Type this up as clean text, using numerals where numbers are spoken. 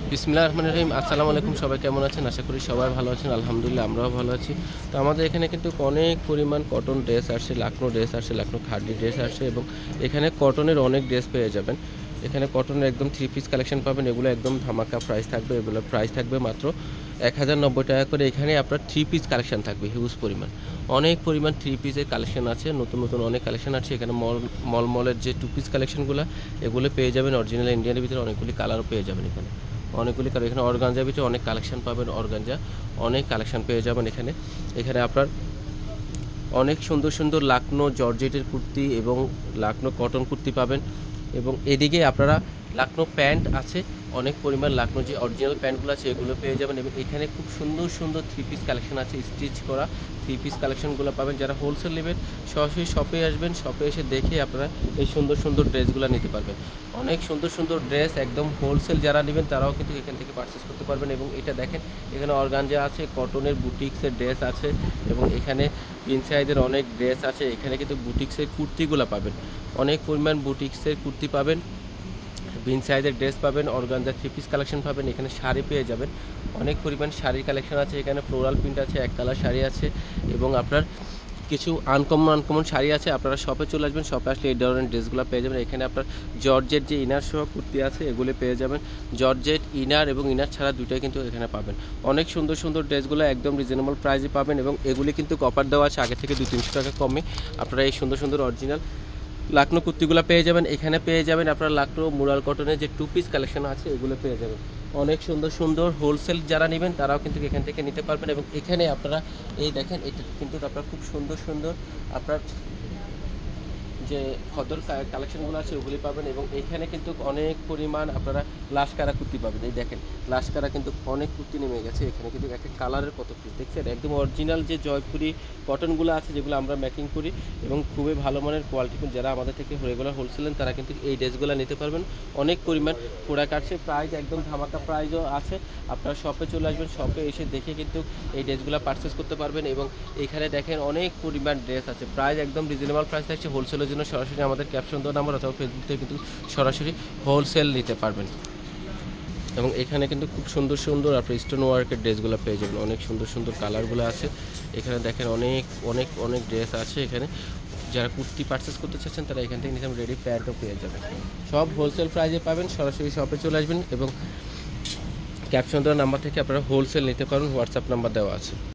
বিসমিল্লাহির রহমানির রহিম। আসসালামু আলাইকুম। সবাই কেমন আছেন? আশা করি সবাই ভালো আছেন। আলহামদুলিল্লাহ আমরাও ভালো আছি। তো আমাদের এখানে কিন্তু অনেক পরিমাণ কটন ড্রেস আসছে, লাখনো ড্রেস আসছে, লাখনো খাদি ড্রেস আসছে এবং এখানে কটনের অনেক ড্রেস পেয়ে যাবেন। এখানে কটনের একদম 3 পিস কালেকশন পাবেন। এগুলো একদম ধামাকা প্রাইস থাকবে। এগুলোর প্রাইস থাকবে মাত্র 1090 টাকা করে। এখানে আপনার 3 পিস কালেকশন থাকবে হিউজ পরিমাণ। অনেক পরিমাণ 3 পিসের কালেকশন আছে, নতুন নতুন অনেক কালেকশন আছে। এখানে মলের যে 2 পিস কালেকশনগুলো এগুলো পেয়ে যাবেন। অরিজিনাল ইন্ডিয়ানের ভিতরে অনেকগুলি কালারও পেয়ে যাবেন এখানে। অনেকগুলি কালার এখানে অর্গানজার ভিতরে অনেক কালেকশন পাবেন। অর্গানজা অনেক কালেকশন পেয়ে যাবেন এখানে। এখানে আপনার অনেক সুন্দর সুন্দর লাকনো জর্জেটের কুর্তি এবং লাকনো কটন কুর্তি পাবেন। এবং এদিকে আপনারা লাকনো প্যান্ট আছে, অনেক পরিমাণ লাকনো যে অরিজিনাল প্যান্টগুলো আছে এগুলো পেয়ে যাবেন। এবং এখানে খুব সুন্দর সুন্দর 3 পিস কালেকশন আছে, স্টিচ করা 3 পিস কালেকশনগুলো পাবেন। যারা হোলসেল নেবেন সরাসরি শপে আসবেন, শপে এসে দেখে আপনারা এই সুন্দর সুন্দর ড্রেসগুলো নিতে পারবেন। অনেক সুন্দর সুন্দর ড্রেস একদম হোলসেল যারা নেবেন তারাও কিন্তু এখান থেকে পারচেস করতে পারবেন। এবং এটা দেখেন, এখানে অর্গানজা আছে, কটনের বুটিক্সের ড্রেস আছে এবং এখানে ইনসাইডের অনেক ড্রেস আছে। এখানে কিন্তু বুটিক্সের কুর্তিগুলো পাবেন, অনেক পরিমাণ বুটিক্সের কুর্তি পাবেন, বিন সাইজের ড্রেস পাবেন, অর্গানজা 3 পিস কালেকশন পাবেন। এখানে শাড়ি পেয়ে যাবেন, অনেক পরিমাণ শাড়ির কালেকশন আছে। এখানে ফ্লোরাল প্রিন্ট আছে, এক কালার শাড়ি আছে এবং আপনার কিছু আনকমন শাড়ি আছে। আপনারা শপে চলে আসবেন, শপে আসলে এই ধরনের ড্রেসগুলো পেয়ে যাবেন। এখানে আপনার জর্জেট যে ইনার সহ কুর্তি আছে এগুলো পেয়ে যাবেন। জর্জেট ইনার এবং ইনার ছাড়া দুটোই কিন্তু এখানে পাবেন। অনেক সুন্দর সুন্দর ড্রেসগুলো একদম রিজনেবল প্রাইসে পাবেন এবং এগুলি কিন্তু অফার দেওয়া আছে আগে থেকে 200-300 টাকা কমে। আপনারা এই সুন্দর সুন্দর অরিজিনাল লাকনো কুর্তিগুলো পেয়ে যাবেন। এখানে পেয়ে যাবেন আপনার লাকনো মুরাল কটনের যে 2 পিস কালেকশন আছে এগুলো পেয়ে যাবেন। অনেক সুন্দর সুন্দর হোলসেল যারা নেবেন তারাও কিন্তু এখান থেকে নিতে পারবেন। এবং এখানে আপনারা এই দেখেন, এটা কিন্তু আপনার খুব সুন্দর সুন্দর আপনার যে খদ্দর কালেকশনগুলো আছে ওগুলি পাবেন। এবং এখানে কিন্তু অনেক পরিমাণ আপনারা লাস্কারা কুর্তি পাবেন। এই দেখেন, লাস্কারা কিন্তু অনেক কুর্তি নেমে গেছে। এখানে কিন্তু একটা কালারের কত পিস দেখছেন, একদম অরিজিনাল যে জয়পুরি কটনগুলো আছে যেগুলো আমরা মেকিং করি এবং খুবই ভালো মানের কোয়ালিটি। যারা আমাদের থেকে রেগুলার হোলসেল নেন তারা কিন্তু এই ড্রেসগুলো নিতে পারবেন। অনেক পরিমাণ প্রোডাক্ট আছে, প্রাইস একদম ধামাকা প্রাইসও আছে। আপনারা শপে চলে আসবেন, শপে এসে দেখে কিন্তু এই ড্রেসগুলো পারচেস করতে পারবেন। এবং এখানে দেখেন অনেক পরিমাণ ড্রেস আছে, প্রাইস একদম রিজনেবল প্রাইস থাকছে। হোলসেলের জন্য সরাসরি আমাদের ক্যাপশন দেওয়া নাম্বার অথবা ফেসবুক থেকে কিন্তু সরাসরি হোলসেল নিতে পারবেন। এবং এখানে কিন্তু খুব সুন্দর সুন্দর আপনি স্টোন ওয়ার্কের ড্রেসগুলো পেয়ে যাবেন, অনেক সুন্দর সুন্দর কালারগুলো আছে। এখানে দেখেন অনেক অনেক অনেক ড্রেস আছে এখানে। যারা কুর্তি পারচেস করতে চাচ্ছেন তারা এখান থেকে নিতে রেডি প্যান্টও পেয়ে যাবেন। সব হোলসেল প্রাইসে পাবেন, সরাসরি শপে চলে আসবেন এবং ক্যাপশন দেওয়া নাম্বার থেকে আপনারা হোলসেল নিতে পারবেন। হোয়াটসঅ্যাপ নাম্বার দেওয়া আছে।